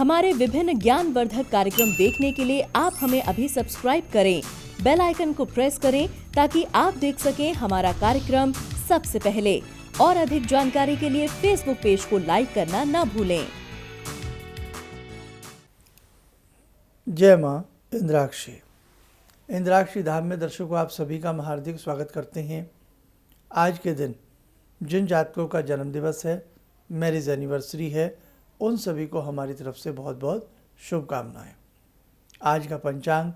हमारे विभिन्न ज्ञानवर्धक कार्यक्रम देखने के लिए आप हमें अभी सब्सक्राइब करें, बेल आइकन को प्रेस करें ताकि आप देख सकें हमारा कार्यक्रम सबसे पहले। और अधिक जानकारी के लिए फेसबुक पेज को लाइक करना न भूलें। जय मां इंद्राक्षी। इंद्राक्षी धाम में दर्शकों आप सभी का मैं हार्दिक स्वागत करते हैं। आज के दिन जिन जातकों का जन्म दिवस है, मैरिज एनिवर्सरी है, उन सभी को हमारी तरफ से बहुत बहुत शुभकामनाएं। आज का पंचांग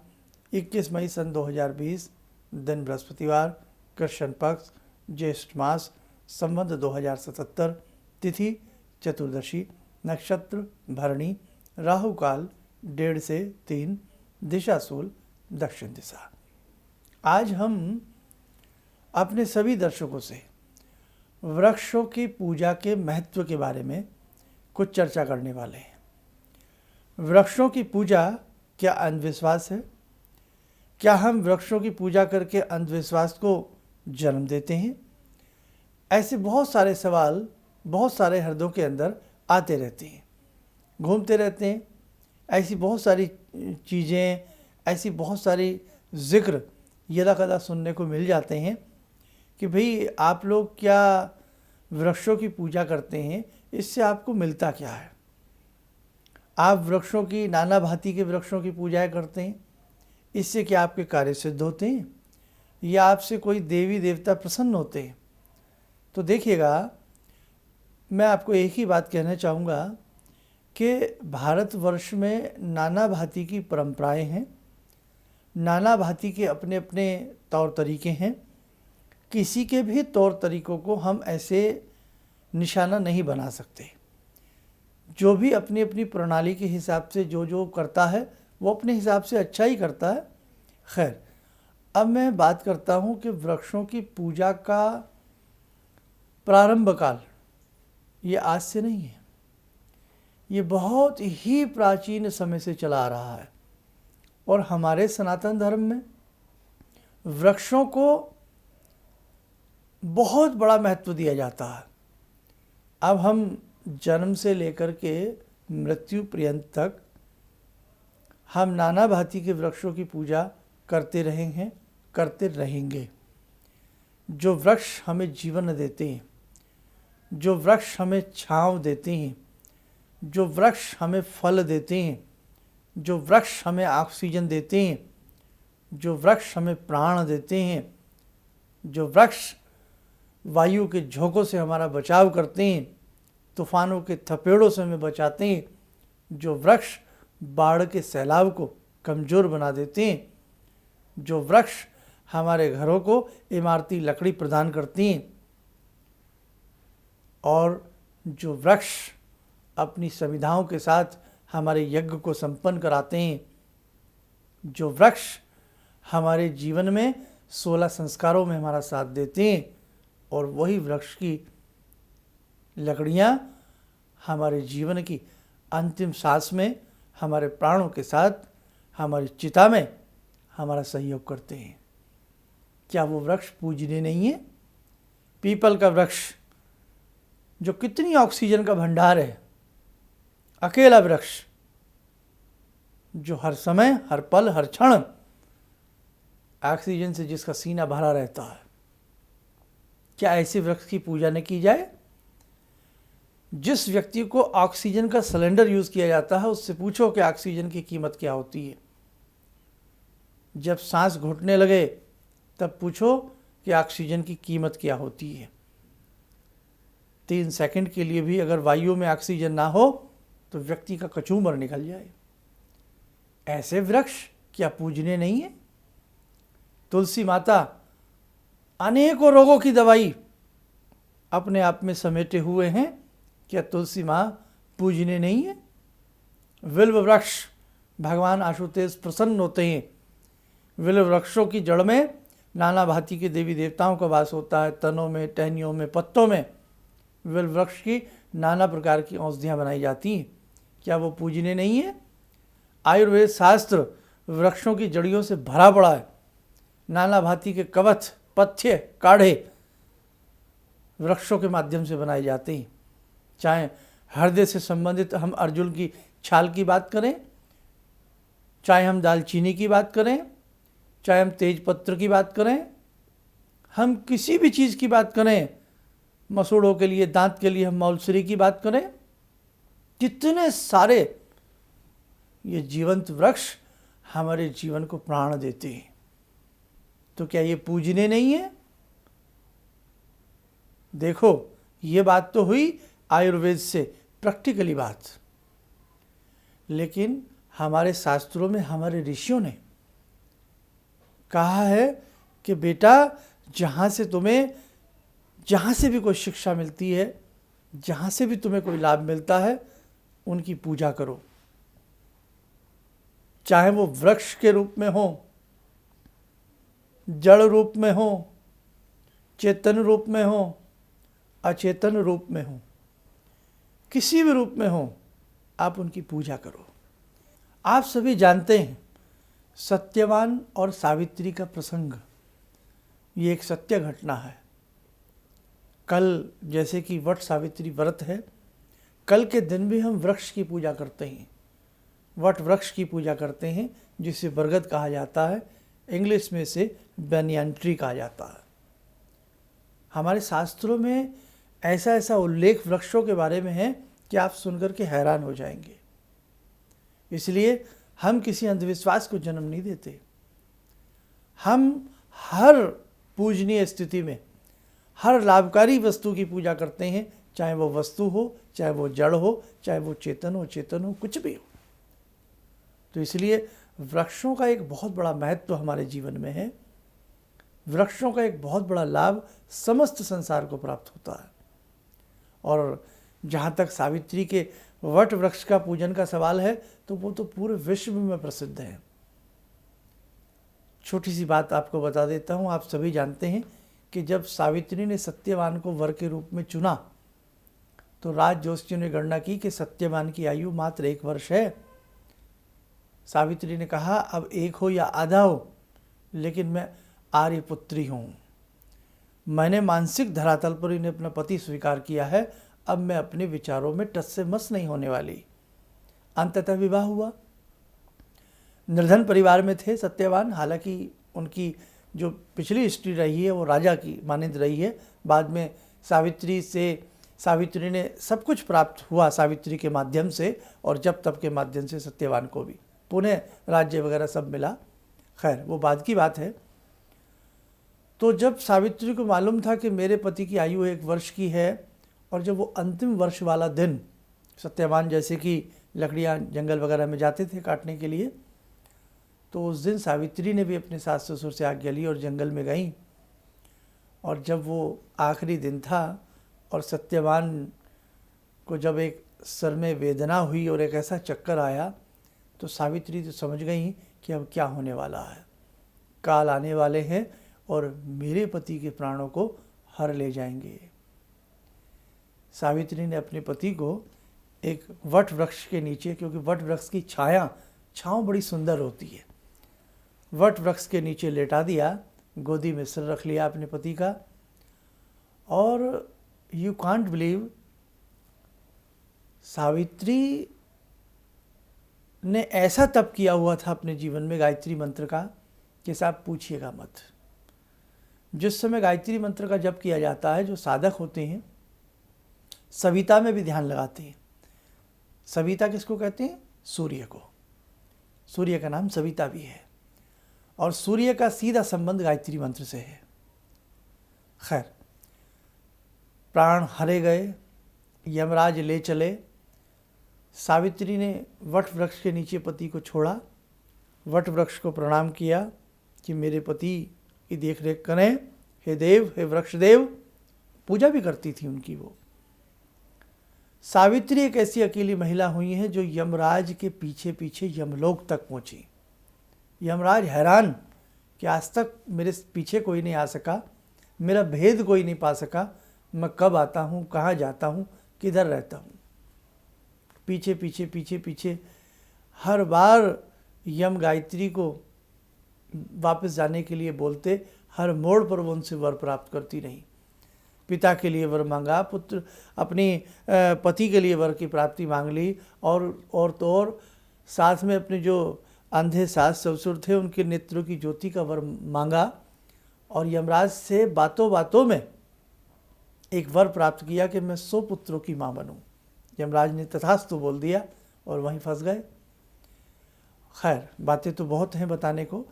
21 मई सन 2020, दिन बृहस्पतिवार, कृष्ण पक्ष, ज्येष्ठ मास, संवत 2077, तिथि चतुर्दशी, नक्षत्र भरणी, राहु काल 1:30 से 3, दिशा सूल दक्षिण दिशा। आज हम अपने सभी दर्शकों से वृक्षों की पूजा के महत्व के बारे में कुछ चर्चा करने वाले हैं। वृक्षों की पूजा क्या अंधविश्वास है? क्या हम वृक्षों की पूजा करके अंधविश्वास को जन्म देते हैं? ऐसे बहुत सारे सवाल बहुत सारे हृदयों के अंदर आते रहते हैं, घूमते रहते हैं। ऐसी बहुत सारी चीज़ें, ऐसी बहुत सारी जिक्र यदा कदा सुनने को मिल जाते हैं कि भाई आप लोग क्या वृक्षों की पूजा करते हैं, इससे आपको मिलता क्या है? आप वृक्षों की, नाना भांति के वृक्षों की पूजाएं करते हैं, इससे क्या आपके कार्य सिद्ध होते हैं या आपसे कोई देवी देवता प्रसन्न होते हैं? तो देखिएगा, मैं आपको एक ही बात कहना चाहूँगा कि भारतवर्ष में नाना भांति की परंपराएं हैं, नाना भांति के अपने अपने तौर तरीके हैं। किसी के भी तौर तरीकों को हम ऐसे निशाना नहीं बना सकते। जो भी अपनी अपनी प्रणाली के हिसाब से जो जो करता है वो अपने हिसाब से अच्छा ही करता है। खैर, अब मैं बात करता हूँ कि वृक्षों की पूजा का प्रारंभ काल ये आज से नहीं है, ये बहुत ही प्राचीन समय से चला आ रहा है। और हमारे सनातन धर्म में वृक्षों को बहुत बड़ा महत्व दिया जाता है। अब हम जन्म से लेकर के मृत्यु पर्यंत तक हम नाना भांति के वृक्षों की पूजा करते रहे हैं, करते रहेंगे। जो वृक्ष हमें जीवन देते हैं, जो वृक्ष हमें छांव देते हैं, जो वृक्ष हमें फल देते हैं, जो वृक्ष हमें ऑक्सीजन देते हैं, जो वृक्ष हमें प्राण देते हैं, जो वृक्ष वायु के झोंकों से हमारा बचाव करते हैं, तूफानों के थपेड़ों से हमें बचाते हैं, जो वृक्ष बाढ़ के सैलाब को कमज़ोर बना देते हैं, जो वृक्ष हमारे घरों को इमारती लकड़ी प्रदान करती हैं, और जो वृक्ष अपनी संविधाओं के साथ हमारे यज्ञ को संपन्न कराते हैं, जो वृक्ष हमारे जीवन में 16 संस्कारों में हमारा साथ देते हैं, और वही वृक्ष की लकड़ियाँ हमारे जीवन की अंतिम सांस में हमारे प्राणों के साथ हमारी चिता में हमारा सहयोग करते हैं। क्या वो वृक्ष पूजनीय नहीं है? पीपल का वृक्ष जो कितनी ऑक्सीजन का भंडार है, अकेला वृक्ष जो हर समय, हर पल, हर क्षण ऑक्सीजन से जिसका सीना भरा रहता है, क्या ऐसे वृक्ष की पूजा न की जाए? जिस व्यक्ति को ऑक्सीजन का सिलेंडर यूज़ किया जाता है, उससे पूछो कि ऑक्सीजन की कीमत क्या होती है। जब सांस घुटने लगे तब पूछो कि ऑक्सीजन की कीमत क्या होती है। 3 सेकंड के लिए भी अगर वायु में ऑक्सीजन ना हो तो व्यक्ति का कचूमर निकल जाए। ऐसे वृक्ष क्या पूजनीय नहीं है? तुलसी माता अनेकों रोगों की दवाई अपने आप में समेटे हुए हैं। क्या तुलसी माँ पूजनीय नहीं है? विल्व वृक्ष भगवान आशुतोष प्रसन्न होते हैं। विल्व वृक्षों की जड़ में नाना भांति के देवी देवताओं का वास होता है। तनों में, टहनियों में, पत्तों में विल्व वृक्ष की नाना प्रकार की औषधियाँ बनाई जाती हैं। क्या वो पूजनीय नहीं है? आयुर्वेद शास्त्र वृक्षों की जड़ियों से भरा पड़ा है। नाना भांति के कवच, पथ्य, काढ़े वृक्षों के माध्यम से बनाए जाते हैं। चाहे हृदय से संबंधित हम अर्जुन की छाल की बात करें, चाहे हम दालचीनी की बात करें, चाहे हम तेज पत्र की बात करें, हम किसी भी चीज़ की बात करें, मसूड़ों के लिए, दांत के लिए हम मौलसरी की बात करें, कितने सारे ये जीवंत वृक्ष हमारे जीवन को प्राण देते हैं। तो क्या ये पूजने नहीं है? देखो, ये बात तो हुई आयुर्वेद से प्रैक्टिकली बात, लेकिन हमारे शास्त्रों में हमारे ऋषियों ने कहा है कि बेटा, जहाँ से भी कोई शिक्षा मिलती है, जहाँ से भी तुम्हें कोई लाभ मिलता है, उनकी पूजा करो। चाहे वो वृक्ष के रूप में हो, जड़ रूप में हो, चेतन रूप में हो, अचेतन रूप में हो, किसी भी रूप में हो, आप उनकी पूजा करो। आप सभी जानते हैं सत्यवान और सावित्री का प्रसंग, ये एक सत्य घटना है। कल जैसे कि वट सावित्री व्रत है, कल के दिन भी हम वृक्ष की पूजा करते हैं, वट वृक्ष की पूजा करते हैं, जिसे बरगद कहा जाता है, इंग्लिश में से बैनियन ट्री कहा जाता है। हमारे शास्त्रों में ऐसा ऐसा उल्लेख वृक्षों के बारे में है कि आप सुनकर के हैरान हो जाएंगे। इसलिए हम किसी अंधविश्वास को जन्म नहीं देते। हम हर पूजनीय स्थिति में हर लाभकारी वस्तु की पूजा करते हैं, चाहे वो वस्तु हो, चाहे वो जड़ हो, चाहे वो चेतन हो, कुछ भी हो। तो इसलिए वृक्षों का एक बहुत बड़ा महत्व हमारे जीवन में है। वृक्षों का एक बहुत बड़ा लाभ समस्त संसार को प्राप्त होता है। और जहाँ तक सावित्री के वट वृक्ष का पूजन का सवाल है, तो वो तो पूरे विश्व में प्रसिद्ध है। छोटी सी बात आपको बता देता हूँ। आप सभी जानते हैं कि जब सावित्री ने सत्यवान को वर के रूप में चुना, तो राज ज्योतिषियों ने गणना की कि सत्यवान की आयु मात्र 1 वर्ष है। सावित्री ने कहा, अब 1 हो या आधा हो, लेकिन मैं आर्यपुत्री हूँ। मैंने मानसिक धरातल पर इन्हें अपना पति स्वीकार किया है, अब मैं अपने विचारों में टस से मस नहीं होने वाली। अंततः विवाह हुआ। निर्धन परिवार में थे सत्यवान, हालांकि उनकी जो पिछली हिस्ट्री रही है वो राजा की मानिंद रही है। बाद में सावित्री ने सब कुछ प्राप्त हुआ सावित्री के माध्यम से, और जब तब के माध्यम से सत्यवान को भी पुनः राज्य वगैरह सब मिला। खैर, वो बाद की बात है। तो जब सावित्री को मालूम था कि मेरे पति की आयु 1 वर्ष की है, और जब वो अंतिम वर्ष वाला दिन, सत्यवान जैसे कि लकड़ियाँ जंगल वगैरह में जाते थे काटने के लिए, तो उस दिन सावित्री ने भी अपने सास ससुर से आज्ञा ली और जंगल में गई। और जब वो आखिरी दिन था और सत्यवान को जब एक सर में वेदना हुई और एक ऐसा चक्कर आया, तो सावित्री तो समझ गई कि अब क्या होने वाला है, काल आने वाले हैं और मेरे पति के प्राणों को हर ले जाएंगे। सावित्री ने अपने पति को एक वट वृक्ष के नीचे, क्योंकि वट वृक्ष की छाँव बड़ी सुंदर होती है, वट वृक्ष के नीचे लेटा दिया, गोदी में सिर रख लिया अपने पति का। और यू कांट बिलीव, सावित्री ने ऐसा तप किया हुआ था अपने जीवन में गायत्री मंत्र का कि साहब पूछिएगा मत। जिस समय गायत्री मंत्र का जप किया जाता है, जो साधक होते हैं सविता में भी ध्यान लगाते हैं। सविता किसको कहते हैं? सूर्य को। सूर्य का नाम सविता भी है, और सूर्य का सीधा संबंध गायत्री मंत्र से है। खैर, प्राण हरे गए, यमराज ले चले। सावित्री ने वट वृक्ष के नीचे पति को छोड़ा, वट वृक्ष को प्रणाम किया कि मेरे पति की देख रेख करें, हे देव, हे वृक्ष देव। पूजा भी करती थी उनकी वो। सावित्री एक ऐसी अकेली महिला हुई है जो यमराज के पीछे पीछे यमलोक तक पहुंची। यमराज हैरान कि आज तक मेरे पीछे कोई नहीं आ सका, मेरा भेद कोई नहीं पा सका, मैं कब आता हूँ, कहाँ जाता हूँ, किधर रहता हूँ। पीछे पीछे पीछे पीछे हर बार यम गायत्री को वापस जाने के लिए बोलते, हर मोड़ पर वो उनसे वर प्राप्त करती रही। पिता के लिए वर मांगा, पुत्र अपनी पति के लिए वर की प्राप्ति मांग ली, और तो और साथ में अपने जो अंधे सास ससुर थे उनके नेत्रों की ज्योति का वर मांगा, और यमराज से बातों बातों में एक वर प्राप्त किया कि मैं 100 पुत्रों की माँ बनूं। यमराज ने तथास्तु बोल दिया और वहीं फंस गए। खैर, बातें तो बहुत हैं बताने को।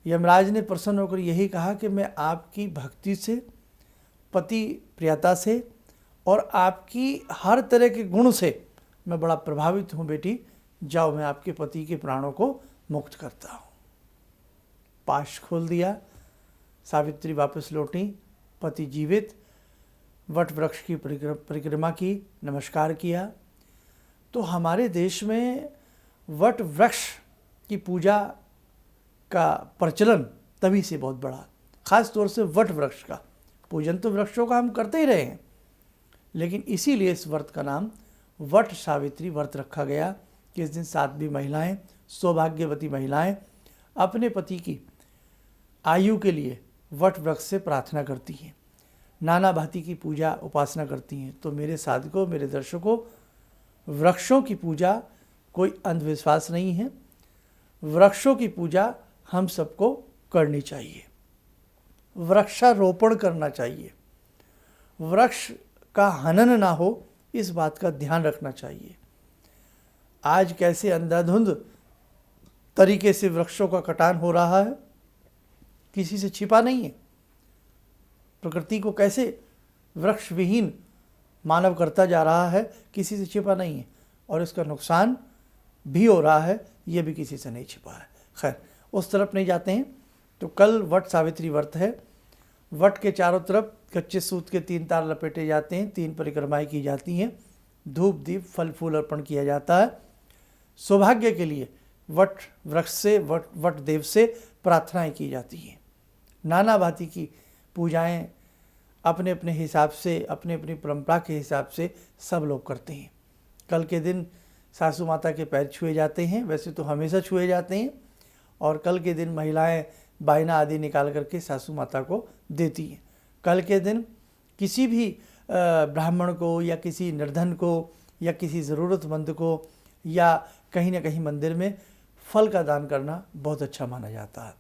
यमराज ने प्रसन्न होकर यही कहा कि मैं आपकी भक्ति से, पति प्रियता से और आपकी हर तरह के गुण से मैं बड़ा प्रभावित हूँ बेटी, जाओ मैं आपके पति के प्राणों को मुक्त करता हूँ। पाश खोल दिया, सावित्री वापस लौटी, पति जीवित, वट वृक्ष की परिक्रमा की, नमस्कार किया। तो हमारे देश में वट वृक्ष की पूजा का प्रचलन तभी से बहुत बढ़ा, खास तौर से वट वृक्ष का पूजन। तो वृक्षों का हम करते ही रहे हैं, लेकिन इसीलिए इस व्रत का नाम वट सावित्री व्रत रखा गया कि इस दिन साध्वी महिलाएं, सौभाग्यवती महिलाएं अपने पति की आयु के लिए वट वृक्ष से प्रार्थना करती हैं, नाना भांति की पूजा उपासना करती हैं। तो मेरे साधकों, मेरे दर्शकों, वृक्षों की पूजा कोई अंधविश्वास नहीं है। वृक्षों की पूजा हम सबको करनी चाहिए, वृक्षारोपण करना चाहिए, वृक्ष का हनन ना हो इस बात का ध्यान रखना चाहिए। आज कैसे अंधाधुंध तरीके से वृक्षों का कटान हो रहा है, किसी से छिपा नहीं है। प्रकृति को कैसे वृक्ष विहीन मानव करता जा रहा है, किसी से छिपा नहीं है, और इसका नुकसान भी हो रहा है, ये भी किसी से नहीं छिपा है। खैर, उस तरफ नहीं जाते हैं। तो कल वट सावित्री व्रत है। वट के चारों तरफ कच्चे सूत के 3 तार लपेटे जाते हैं, 3 परिक्रमाएं की जाती हैं, धूप दीप फल फूल अर्पण किया जाता है। सौभाग्य के लिए वट वृक्ष से, वट देव से प्रार्थनाएं की जाती हैं। नाना भांति की पूजाएं अपने अपने हिसाब से, अपने अपनी परंपरा के हिसाब से सब लोग करते हैं। कल के दिन सासू माता के पैर छुए जाते हैं, वैसे तो हमेशा छुए जाते हैं, और कल के दिन महिलाएं बायना आदि निकाल करके सासू माता को देती हैं। कल के दिन किसी भी ब्राह्मण को या किसी निर्धन को या किसी ज़रूरतमंद को या कहीं ना कहीं मंदिर में फल का दान करना बहुत अच्छा माना जाता है।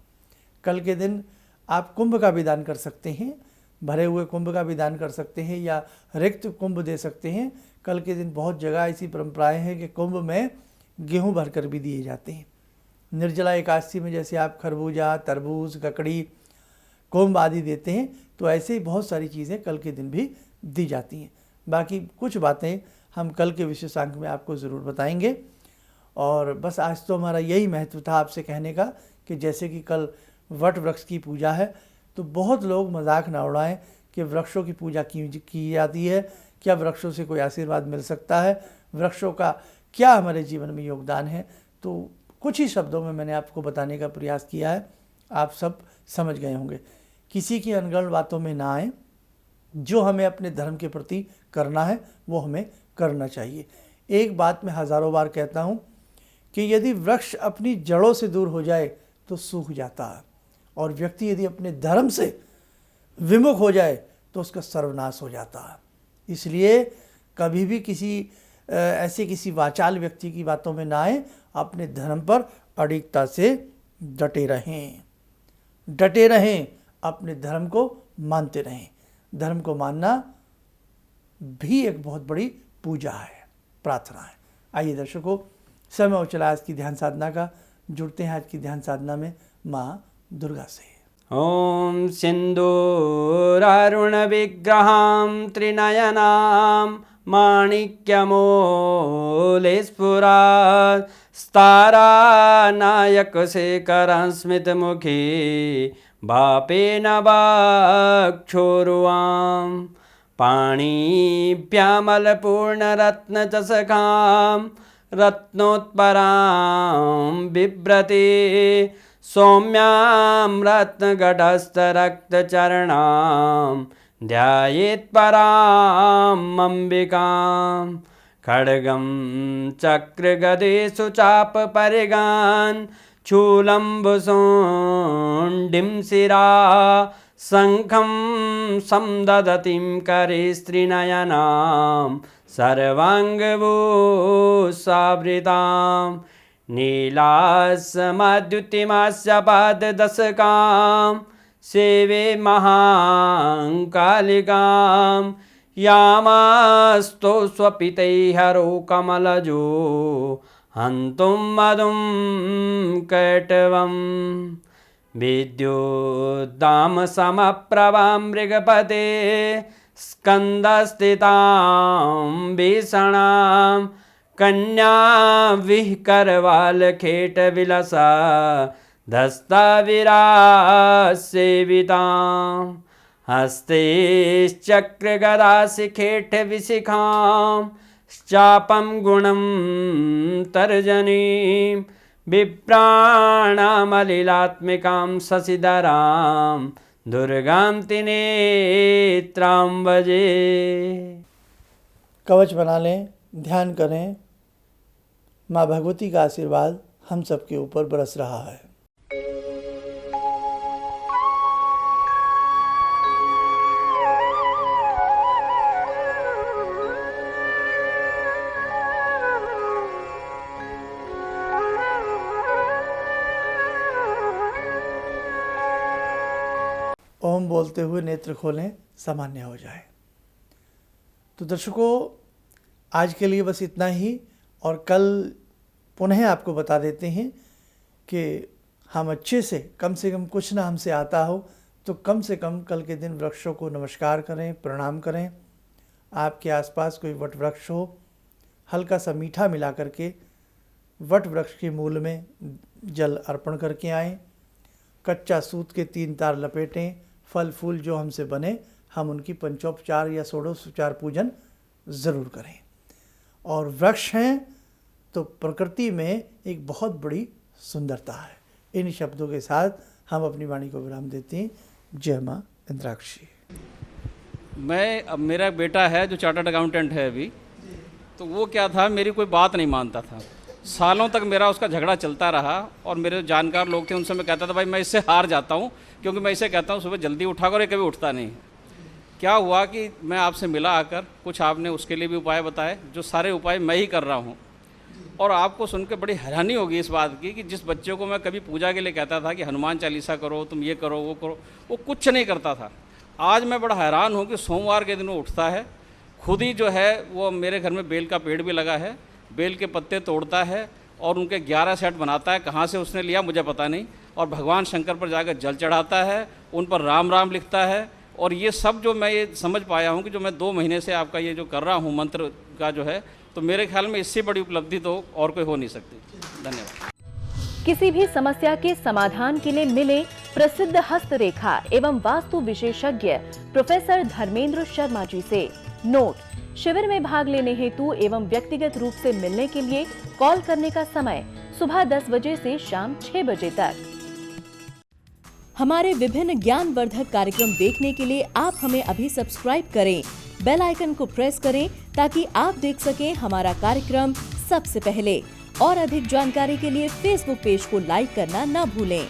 कल के दिन आप कुंभ का भी दान कर सकते हैं, भरे हुए कुंभ का भी दान कर सकते हैं, या रिक्त कुंभ दे सकते हैं। कल के दिन बहुत जगह ऐसी परंपराएं हैं कि कुंभ में गेहूं भरकर भी दिए जाते हैं। निर्जला एकादशी में जैसे आप खरबूजा, तरबूज, ककड़ी, कुंभ आदि देते हैं, तो ऐसे ही बहुत सारी चीज़ें कल के दिन भी दी जाती हैं। बाकी कुछ बातें हम कल के विशेषांक में आपको ज़रूर बताएंगे। और बस आज तो हमारा यही महत्व था आपसे कहने का कि जैसे कि कल वट वृक्ष की पूजा है, तो बहुत लोग मजाक ना उड़ाएं कि वृक्षों की पूजा की जाती है, क्या वृक्षों से कोई आशीर्वाद मिल सकता है, वृक्षों का क्या हमारे जीवन में योगदान है। तो कुछ ही शब्दों में मैंने आपको बताने का प्रयास किया है, आप सब समझ गए होंगे। किसी की अनगढ़ बातों में ना आए, जो हमें अपने धर्म के प्रति करना है वो हमें करना चाहिए। एक बात मैं हज़ारों बार कहता हूँ कि यदि वृक्ष अपनी जड़ों से दूर हो जाए तो सूख जाता है, और व्यक्ति यदि अपने धर्म से विमुख हो जाए तो उसका सर्वनाश हो जाता है। इसलिए कभी भी ऐसे किसी वाचाल व्यक्ति की बातों में ना आए, अपने धर्म पर अडिगता से डटे रहें, अपने धर्म को मानते रहें। धर्म को मानना भी एक बहुत बड़ी पूजा है, प्रार्थना है। आइए दर्शकों, समय हो चला आज की ध्यान साधना का, जुड़ते हैं आज की ध्यान साधना में माँ दुर्गा से। ॐ सिन्दूरारुण विग्रहां त्रिनयनां माणिक्यमूलस्फुरात् स्तारानायकशेखरं स्मितमुखी भापेन वक्षोरुवां पाणिभ्यामलपूर्णरत्नचषकां रत्नोत्परां बिभ्रति सौम्यां रत्नगटस्थरक्तचरणां ध्यायेत्पराम् अम्बिकां खड्गं चक्रगदेषु चापपरिगान् शूलम्बुशुण्डिं शिरा शङ्खं संदधतीं करे स्त्रीनयनां सर्वाङ्गभूषावृतां नीलासमद्युतिमास्य पाददशकां सेवे महाकालिकां यामास्तो स्वपितैहरो कमलजो हन्तुं मधुं कैटवम् विद्युद्दाम समप्रभां मृगपते स्कन्दस्थितां भीषणां कन्या विहकरवालखेटविलसा धस्ताविरासेवितां हस्तैश्चक्रगदाशिखेटविशिखां चापं गुणं तर्जनीं विप्राणामलिलात्मिकां शशिधरां दुर्गां त्रिनेत्रां भजे। कवच बना लें, ध्यान करें। माँ भगवती का आशीर्वाद हम सबके ऊपर बरस रहा है। ओम बोलते हुए नेत्र खोलें, सामान्य हो जाए। तो दर्शकों, आज के लिए बस इतना ही, और कल पुनः आपको बता देते हैं कि हम अच्छे से कम कुछ ना हमसे आता हो तो कम से कम कल के दिन वृक्षों को नमस्कार करें, प्रणाम करें। आपके आसपास कोई वट वृक्ष हो, हल्का सा मीठा मिला करके वट वृक्ष के मूल में जल अर्पण करके आएं। कच्चा सूत के 3 तार लपेटें। फल फूल जो हमसे बने, हम उनकी पंचोपचार या षोडशोपचार पूजन ज़रूर करें। और वृक्ष हैं तो प्रकृति में एक बहुत बड़ी सुंदरता है। इन शब्दों के साथ हम अपनी वाणी को विराम देते हैं। जय माँ इंद्राक्षी। अब मेरा बेटा है जो चार्टर्ड अकाउंटेंट है अभी, तो वो क्या था, मेरी कोई बात नहीं मानता था। सालों तक मेरा उसका झगड़ा चलता रहा, और मेरे जानकार लोग थे, उनसे मैं कहता था भाई मैं इससे हार जाता हूँ, क्योंकि मैं इसे कहता हूँ सुबह जल्दी उठा कर, ये कभी उठता नहीं। क्या हुआ कि मैं आपसे मिला आकर, कुछ आपने उसके लिए भी उपाय बताए, जो सारे उपाय मैं ही कर रहा हूँ। और आपको सुनकर बड़ी हैरानी होगी इस बात की कि जिस बच्चे को मैं कभी पूजा के लिए कहता था कि हनुमान चालीसा करो, तुम ये करो, वो करो, वो कुछ नहीं करता था। आज मैं बड़ा हैरान हूँ कि सोमवार के दिन वो उठता है, खुद ही जो है वो मेरे घर में बेल का पेड़ भी लगा है, बेल के पत्ते तोड़ता है और उनके 11 सेट बनाता है। कहाँ से उसने लिया मुझे पता नहीं। और भगवान शंकर पर जाकर जल चढ़ाता है, उन पर राम राम लिखता है। और ये सब जो मैं ये समझ पाया हूँ कि जो मैं 2 महीने से आपका ये जो कर रहा हूँ मंत्र का जो है, तो मेरे ख्याल में इससे बड़ी उपलब्धि तो और कोई हो नहीं सकती। धन्यवाद। किसी भी समस्या के समाधान के लिए मिले प्रसिद्ध हस्तरेखा एवं वास्तु विशेषज्ञ प्रोफेसर धर्मेंद्र शर्मा जी से। नोट: शिविर में भाग लेने हेतु एवं व्यक्तिगत रूप से मिलने के लिए कॉल करने का समय सुबह 10 बजे से शाम 6 बजे तक। हमारे विभिन्न ज्ञानवर्धक कार्यक्रम देखने के लिए आप हमें अभी सब्सक्राइब करें, बेल आइकन को प्रेस करें ताकि आप देख सकें हमारा कार्यक्रम सबसे पहले। और अधिक जानकारी के लिए फेसबुक पेज को लाइक करना न भूलें।